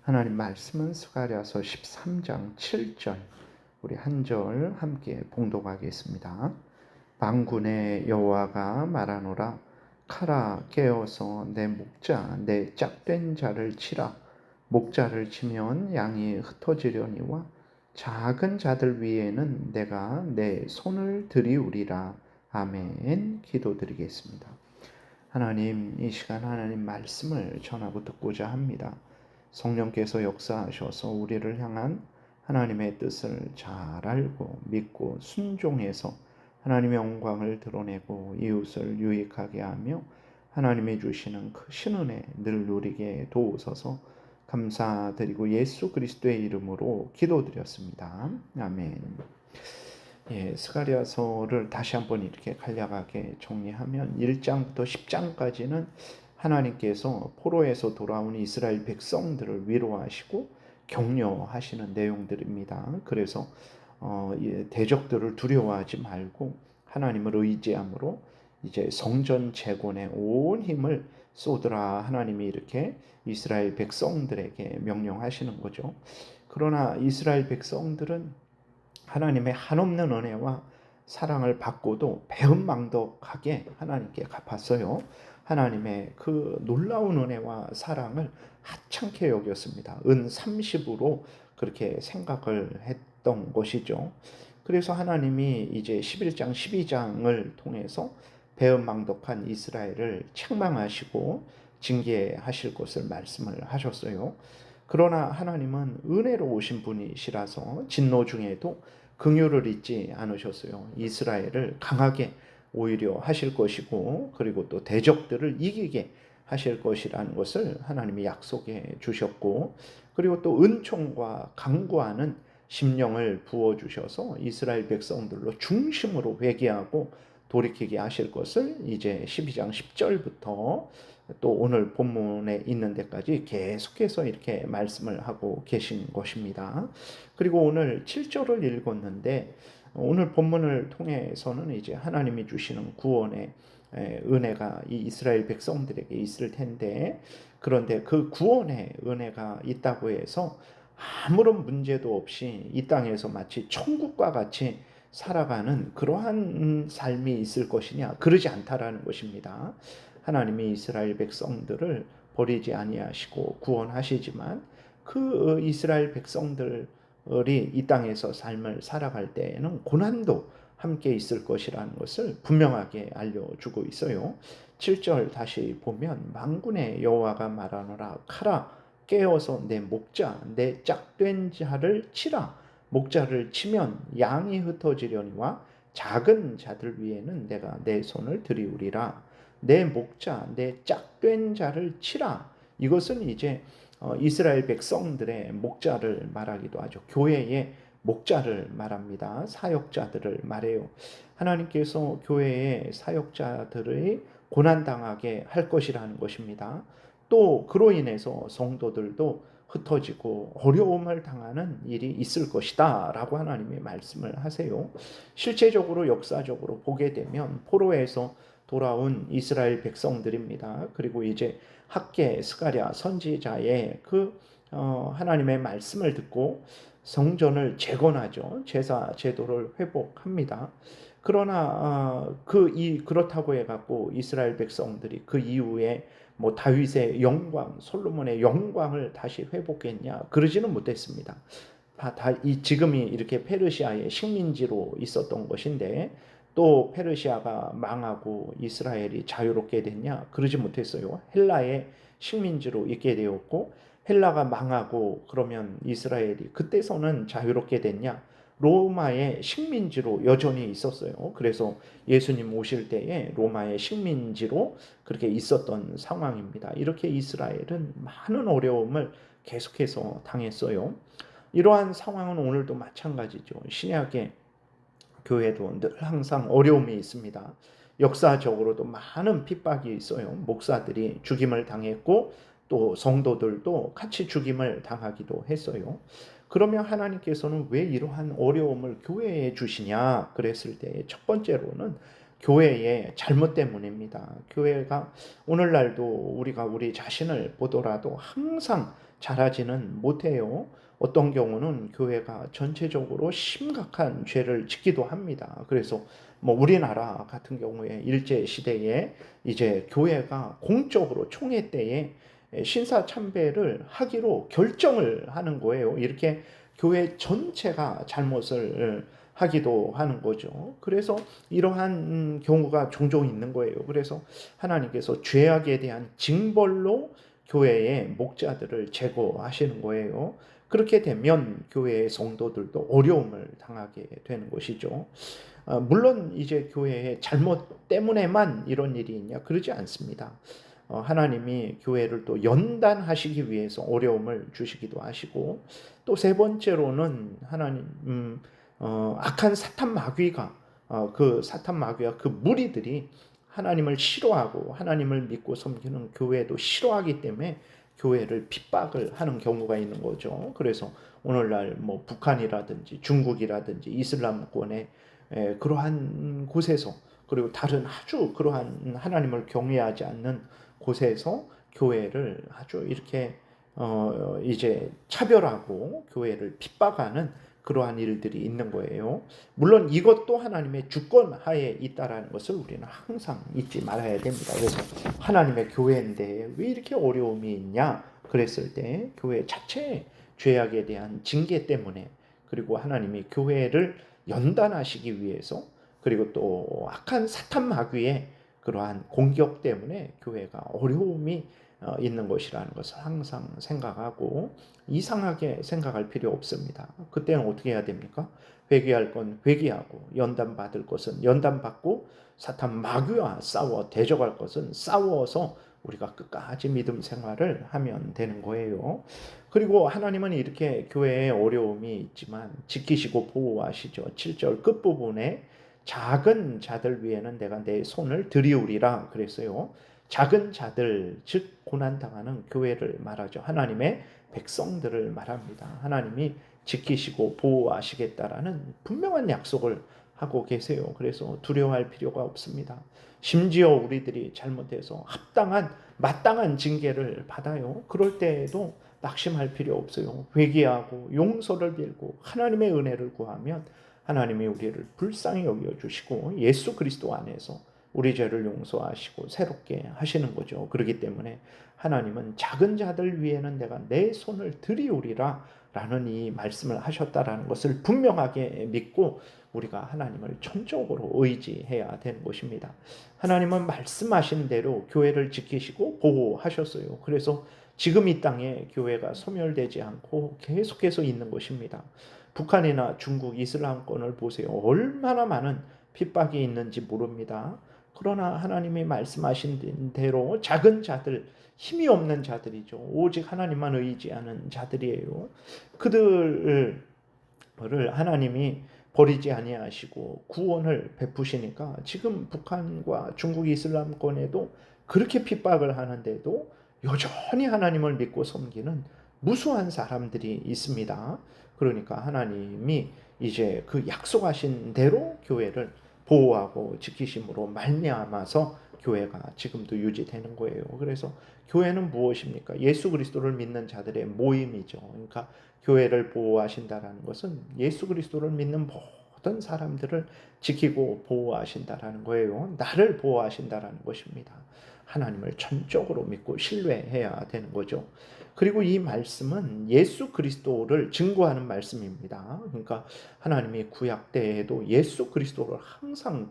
하나님 말씀은 스가랴서 13장 7절, 우리 한 절 함께 봉독하겠습니다. 만군의 여호와가 말하노라. 카라, 깨어서 내 목자 내 짝된 자를 치라. 목자를 치면 양이 흩어지려니와 작은 자들 위에는 내가 내 손을 들이우리라. 아멘. 기도드리겠습니다. 하나님, 이 시간 하나님 말씀을 전하고 듣고자 합니다. 성령께서 역사하셔서 우리를 향한 하나님의 뜻을 잘 알고 믿고 순종해서 하나님의 영광을 드러내고 이웃을 유익하게 하며 하나님이 주시는 크신 은혜 늘 누리게 도우소서. 감사드리고 예수 그리스도의 이름으로 기도드렸습니다. 아멘. 스가랴서를 다시 한번 이렇게 간략하게 정리하면 1장부터 10장까지는 하나님께서 포로에서 돌아온 이스라엘 백성들을 위로하시고 격려하시는 내용들입니다. 그래서 대적들을 두려워하지 말고 하나님을 의지함으로 이제 성전 재건에 온 힘을 쏟으라, 하나님이 이렇게 이스라엘 백성들에게 명령하시는 거죠. 그러나 이스라엘 백성들은 하나님의 한없는 은혜와 사랑을 받고도 배은망덕하게 하나님께 갚았어요. 하나님의 그 놀라운 은혜와 사랑을 하찮게 여겼습니다. 은 30으로 그렇게 생각을 했던 것이죠. 그래서 하나님이 이제 11장 12장을 통해서 배은망덕한 이스라엘을 책망하시고 징계하실 것을 말씀을 하셨어요. 그러나 하나님은 은혜로우신 분이시라서 진노 중에도 긍휼을 잊지 않으셨어요. 이스라엘을 강하게 오히려 하실 것이고, 그리고 또 대적들을 이기게 하실 것이라는 것을 하나님이 약속해 주셨고, 그리고 또 은총과 강구하는 심령을 부어주셔서 이스라엘 백성들로 중심으로 회개하고 돌이키게 하실 것을 이제 12장 10절부터 또 오늘 본문에 있는 데까지 계속해서 이렇게 말씀을 하고 계신 것입니다. 그리고 오늘 7절을 읽었는데, 오늘 본문을 통해서는 이제 하나님이 주시는 구원의 은혜가 이 이스라엘 백성들에게 있을 텐데, 그런데 그 구원의 은혜가 있다고 해서 아무런 문제도 없이 이 땅에서 마치 천국과 같이 살아가는 그러한 삶이 있을 것이냐? 그러지 않다라는 것입니다. 하나님이 이스라엘 백성들을 버리지 아니하시고 구원하시지만 그 이스라엘 백성들이 이 땅에서 삶을 살아갈 때에는 고난도 함께 있을 것이라는 것을 분명하게 알려주고 있어요. 7절 다시 보면 만군의 여호와가 말하노라. 카라, 깨어서 내 목자 내 짝된 자를 치라. 목자를 치면 양이 흩어지려니와 작은 자들 위에는 내가 내 손을 들이우리라. 내 목자 내 짝된 자를 치라. 이것은 이제 이스라엘 백성들의 목자를 말하기도 하죠. 교회의 목자를 말합니다. 사역자들을 말해요. 하나님께서 교회의 사역자들의 고난당하게 할 것이라는 것입니다. 또 그로 인해서 성도들도 흩어지고 어려움을 당하는 일이 있을 것이다 라고 하나님이 말씀을 하세요. 실제적으로 역사적으로 보게 되면 포로에서 돌아온 이스라엘 백성들입니다. 그리고 이제 학개 스가랴 선지자의 그 하나님의 말씀을 듣고 성전을 재건하죠. 제사 제도를 회복합니다. 그러나 그렇다고 해갖고 이스라엘 백성들이 그 이후에 뭐 다윗의 영광, 솔로몬의 영광을 다시 회복했냐? 그러지는 못했습니다. 지금이 이렇게 페르시아의 식민지로 있었던 것인데 또 페르시아가 망하고 이스라엘이 자유롭게 됐냐? 그러지 못했어요. 헬라의 식민지로 있게 되었고, 헬라가 망하고 그러면 이스라엘이 그때서는 자유롭게 됐냐? 로마의 식민지로 여전히 있었어요. 그래서 예수님 오실 때에 로마의 식민지로 그렇게 있었던 상황입니다. 이렇게 이스라엘은 많은 어려움을 계속해서 당했어요. 이러한 상황은 오늘도 마찬가지죠. 신약의 교회도 늘 항상 어려움이 있습니다. 역사적으로도 많은 핍박이 있어요. 목사들이 죽임을 당했고 또 성도들도 같이 죽임을 당하기도 했어요. 그러면 하나님께서는 왜 이러한 어려움을 교회에 주시냐 그랬을 때 첫 번째로는 교회의 잘못 때문입니다. 교회가 오늘날도 우리가 우리 자신을 보더라도 항상 잘하지는 못해요. 어떤 경우는 교회가 전체적으로 심각한 죄를 짓기도 합니다. 그래서 뭐 우리나라 같은 경우에 일제 시대에 이제 교회가 공적으로 총회 때에 신사 참배를 하기로 결정을 하는 거예요. 이렇게 교회 전체가 잘못을 하기도 하는 거죠. 그래서 이러한 경우가 종종 있는 거예요. 그래서 하나님께서 죄악에 대한 징벌로 교회의 목자들을 제거하시는 거예요. 그렇게 되면 교회의 성도들도 어려움을 당하게 되는 것이죠. 물론 이제 교회의 잘못 때문에만 이런 일이 있냐? 그러지 않습니다. 하나님이 교회를 또 연단하시기 위해서 어려움을 주시기도 하시고, 또 세 번째로는 하나님 악한 사탄 마귀가 그 사탄 마귀와 그 무리들이 하나님을 싫어하고 하나님을 믿고 섬기는 교회도 싫어하기 때문에 교회를 핍박을 하는 경우가 있는 거죠. 그래서 오늘날 뭐 북한이라든지 중국이라든지 이슬람권의 그러한 곳에서, 그리고 다른 아주 그러한 하나님을 경외하지 않는 곳에서 교회를 아주 이렇게 이제 차별하고 교회를 핍박하는 그러한 일들이 있는 거예요. 물론 이것도 하나님의 주권 하에 있다라는 것을 우리는 항상 잊지 말아야 됩니다. 그래서 하나님의 교회인데 왜 이렇게 어려움이 있냐? 그랬을 때 교회 자체의 죄악에 대한 징계 때문에, 그리고 하나님이 교회를 연단하시기 위해서, 그리고 또 악한 사탄 마귀의 그러한 공격 때문에 교회가 어려움이 있는 것이라는 것을 항상 생각하고, 이상하게 생각할 필요 없습니다. 그때는 어떻게 해야 됩니까? 회개할 건 회개하고, 연단 받을 것은 연단 받고, 사탄 마귀와 싸워 대적할 것은 싸워서 우리가 끝까지 믿음 생활을 하면 되는 거예요. 그리고 하나님은 이렇게 교회에 어려움이 있지만 지키시고 보호하시죠. 7절 끝부분에 작은 자들 위에는 내가 내 손을 들이우리라 그랬어요. 작은 자들, 즉 고난당하는 교회를 말하죠. 하나님의 백성들을 말합니다. 하나님이 지키시고 보호하시겠다라는 분명한 약속을 하고 계세요. 그래서 두려워할 필요가 없습니다. 심지어 우리들이 잘못해서 마땅한 징계를 받아요. 그럴 때에도 낙심할 필요 없어요. 회개하고 용서를 빌고 하나님의 은혜를 구하면 하나님이 우리를 불쌍히 여겨주시고 예수 그리스도 안에서 우리 죄를 용서하시고 새롭게 하시는 거죠. 그렇기 때문에 하나님은 작은 자들 위에는 내가 내 손을 들이우리라 라는 이 말씀을 하셨다라는 것을 분명하게 믿고 우리가 하나님을 전적으로 의지해야 되는 것입니다. 하나님은 말씀하신 대로 교회를 지키시고 보호하셨어요. 그래서 지금 이 땅에 교회가 소멸되지 않고 계속해서 있는 것입니다. 북한이나 중국 이슬람권을 보세요. 얼마나 많은 핍박이 있는지 모릅니다. 그러나 하나님이 말씀하신 대로 작은 자들, 힘이 없는 자들이죠. 오직 하나님만 의지하는 자들이에요. 그들을 하나님이 버리지 아니하시고 구원을 베푸시니까 지금 북한과 중국 이슬람권에도 그렇게 핍박을 하는데도 여전히 하나님을 믿고 섬기는 무수한 사람들이 있습니다. 그러니까 하나님이 이제 그 약속하신 대로 교회를 보호하고 지키심으로 말미암아서 교회가 지금도 유지되는 거예요. 그래서 교회는 무엇입니까? 예수 그리스도를 믿는 자들의 모임이죠. 그러니까 교회를 보호하신다라는 것은 예수 그리스도를 믿는 모든 사람들을 지키고 보호하신다라는 거예요. 나를 보호하신다라는 것입니다. 하나님을 전적으로 믿고 신뢰해야 되는 거죠. 그리고 이 말씀은 예수 그리스도를 증거하는 말씀입니다. 그러니까 하나님이 구약 때에도 예수 그리스도를 항상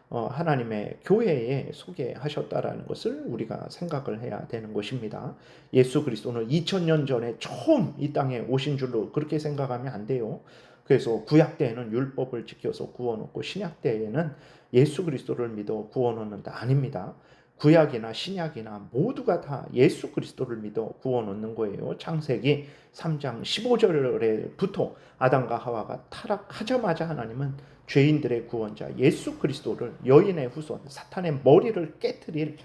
하나님의 교회에 소개하셨다라는 것을 우리가 생각을 해야 되는 것입니다. 예수 그리스도는 2000년 전에 처음 이 땅에 오신 줄로 그렇게 생각하면 안 돼요. 그래서 구약 때에는 율법을 지켜서 구원 얻고 신약 때에는 예수 그리스도를 믿어 구원 얻는다 아닙니다. 구약이나 신약이나 모두가 다 예수 그리스도를 믿어 구원 얻는 거예요. 창세기 3장 15절에부터 아담과 하와가 타락하자마자 하나님은 죄인들의 구원자 예수 그리스도를, 여인의 후손, 사탄의 머리를 깨트릴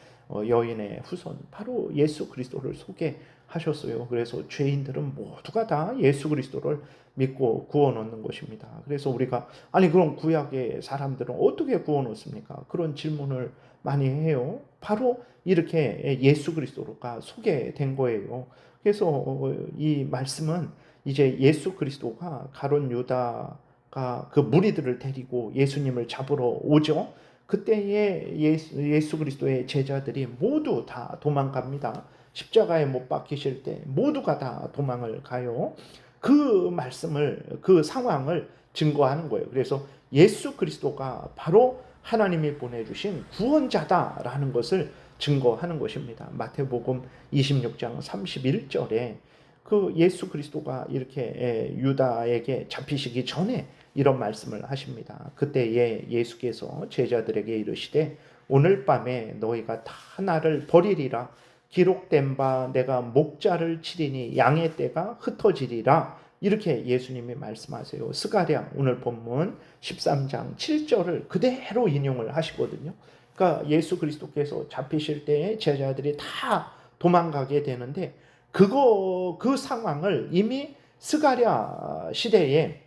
여인의 후손 바로 예수 그리스도를 소개하셨어요. 그래서 죄인들은 모두가 다 예수 그리스도를 믿고 구원 얻는 것입니다. 그래서 우리가 아니 그럼 구약의 사람들은 어떻게 구원 얻습니까? 그런 질문을 많이 해요. 바로 이렇게 예수 그리스도가 소개된 거예요. 그래서 이 말씀은 이제 예수 그리스도가 가룟 유다가 그 무리들을 데리고 예수님을 잡으러 오죠. 그때에 예수 그리스도의 제자들이 모두 다 도망갑니다. 십자가에 못 박히실 때 모두가 다 도망을 가요. 그 말씀을, 그 상황을 증거하는 거예요. 그래서 예수 그리스도가 바로 하나님이 보내주신 구원자다라는 것을 증거하는 것입니다. 마태복음 26장 31절에 그 예수 그리스도가 이렇게 유다에게 잡히시기 전에 이런 말씀을 하십니다. 그때에 예수께서 제자들에게 이르시되 오늘 밤에 너희가 다 나를 버리리라. 기록된 바 내가 목자를 치리니 양의 떼가 흩어지리라. 이렇게 예수님이 말씀하세요. 스가랴 오늘 본문 13장 7절을 그대로 인용을 하시거든요. 그러니까 예수 그리스도께서 잡히실 때에 제자들이 다 도망가게 되는데 그 상황을 이미 스가랴 시대에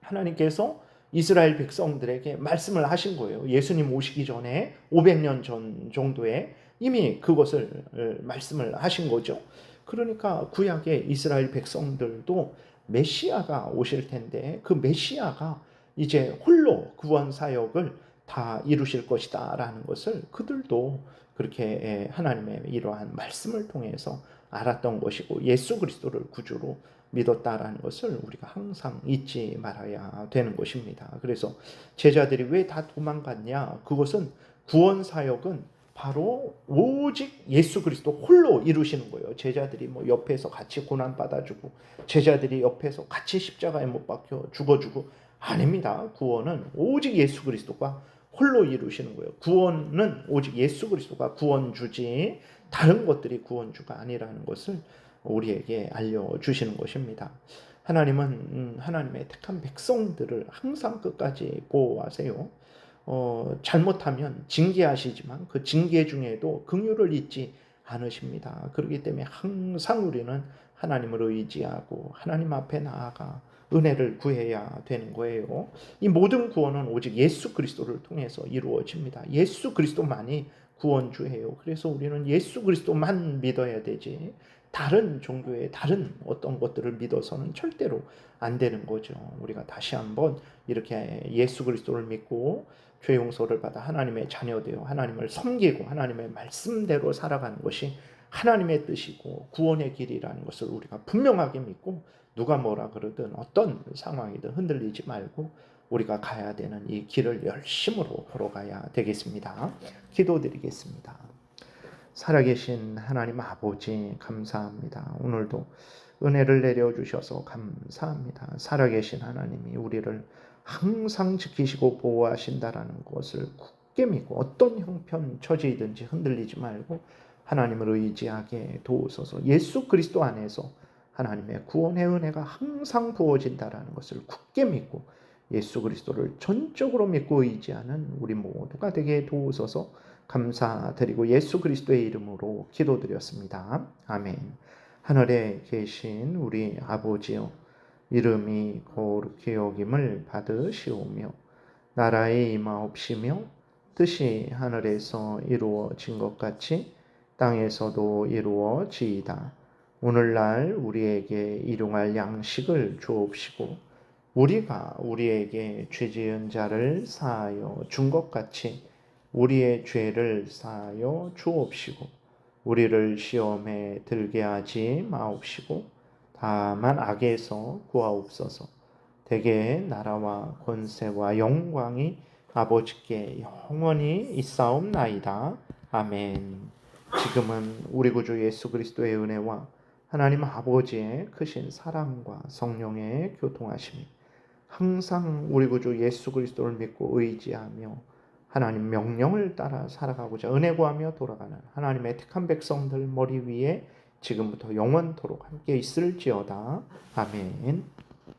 하나님께서 이스라엘 백성들에게 말씀을 하신 거예요. 예수님 오시기 전에 500년 전 정도에 이미 그것을 말씀을 하신 거죠. 그러니까 구약의 이스라엘 백성들도 메시아가 오실 텐데 그 메시아가 이제 홀로 구원 사역을 다 이루실 것이다 라는 것을 그들도 그렇게 하나님의 이러한 말씀을 통해서 알았던 것이고 예수 그리스도를 구주로 믿었다라는 것을 우리가 항상 잊지 말아야 되는 것입니다. 그래서 제자들이 왜 다 도망갔냐? 그것은 구원 사역은 바로 오직 예수 그리스도 홀로 이루시는 거예요. 제자들이 뭐 옆에서 같이 고난 받아주고 제자들이 옆에서 같이 십자가에 못 박혀 죽어주고 아닙니다. 구원은 오직 예수 그리스도가 홀로 이루시는 거예요. 구원은 오직 예수 그리스도가 구원주지 다른 것들이 구원주가 아니라는 것을 우리에게 알려주시는 것입니다. 하나님은 하나님의 택한 백성들을 항상 끝까지 보호하세요. 잘못하면 징계하시지만 그 징계 중에도 긍휼을 잊지 않으십니다. 그렇기 때문에 항상 우리는 하나님을 의지하고 하나님 앞에 나아가 은혜를 구해야 되는 거예요. 이 모든 구원은 오직 예수 그리스도를 통해서 이루어집니다. 예수 그리스도만이 구원주예요. 그래서 우리는 예수 그리스도만 믿어야 되지 다른 종교의 다른 어떤 것들을 믿어서는 절대로 안 되는 거죠. 우리가 다시 한번 이렇게 예수 그리스도를 믿고 죄 용서를 받아 하나님의 자녀 되어 하나님을 섬기고 하나님의 말씀대로 살아가는 것이 하나님의 뜻이고 구원의 길이라는 것을 우리가 분명하게 믿고 누가 뭐라 그러든 어떤 상황이든 흔들리지 말고 우리가 가야 되는 이 길을 열심으로 걸어가야 되겠습니다. 기도드리겠습니다. 살아계신 하나님 아버지 감사합니다. 오늘도 은혜를 내려주셔서 감사합니다. 살아계신 하나님이 우리를 항상 지키시고 보호하신다라는 것을 굳게 믿고 어떤 형편 처지이든지 흔들리지 말고 하나님을 의지하게 도우소서. 예수 그리스도 안에서 하나님의 구원의 은혜가 항상 부어진다라는 것을 굳게 믿고 예수 그리스도를 전적으로 믿고 의지하는 우리 모두가 되게 도우소서. 감사드리고 예수 그리스도의 이름으로 기도드렸습니다. 아멘. 하늘에 계신 우리 아버지여, 이름이 거룩히 여김을 받으시오며 나라의 임하옵시며 뜻이 하늘에서 이루어진 것 같이 땅에서도 이루어지이다. 오늘날 우리에게 일용할 양식을 주옵시고 우리가 우리에게 죄 지은 자를 사하여 준 것 같이 우리의 죄를 사하여 주옵시고 우리를 시험에 들게 하지 마옵시고 다만 악에서 구하옵소서. 대개 나라와 권세와 영광이 아버지께 영원히 있사옵나이다. 아멘. 지금은 우리 구주 예수 그리스도의 은혜와 하나님 아버지의 크신 사랑과 성령의 교통하심이 항상 우리 구주 예수 그리스도를 믿고 의지하며 하나님 명령을 따라 살아가고자 은혜 구하며 돌아가는 하나님의 택한 백성들 머리 위에 지금부터 영원토록 함께 있을지어다. 아멘.